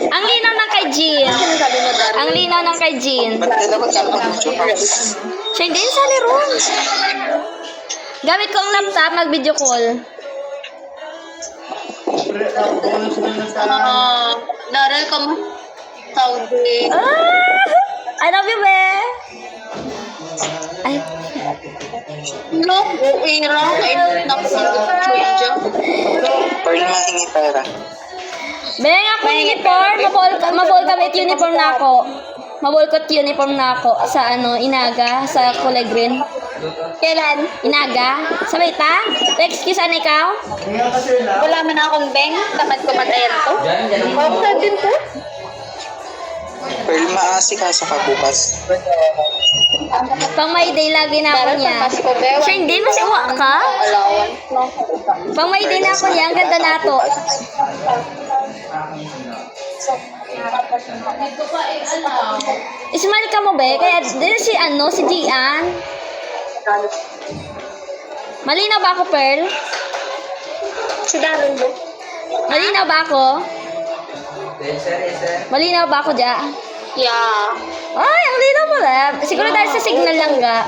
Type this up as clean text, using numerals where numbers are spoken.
Ang linaw ng kay Jean. Ang linaw ng kay Jean. Ba't ka dapat kapag-video? Siya hindi sa liron. Gamit ko ang laptop, mag-video call. Daral ka mo. Saudi. I love you, be. Ay. Look, uira. Ay, nakuha. Pearl, mahingi pera. Be, nga ako uniform. Mabolkabit uniform na ako. Mabolkot uniform na ako sa Inaga, sa kulay green. Kailan? Inaga? Sa Mayta? Excuse, ano ikaw? Wala man akong beng. Tamad ko matayan to. Okay din to. Pearl, maasikaso ka bukas. Pang May Day lagi na ako niya. Siya hindi, masiwa ka? Allowance. Pang May Day na ako niya, ang ganda na to. Ismail ka mo, be? Kaya din si Gian. Malinaw ba ako, Pearl? Si Daryl mo. Malinaw ba ako? Malinaw ba ako, Ja? Yeah. Ay, ang linaw mo lang. Siguro dahil sa signal lang ga.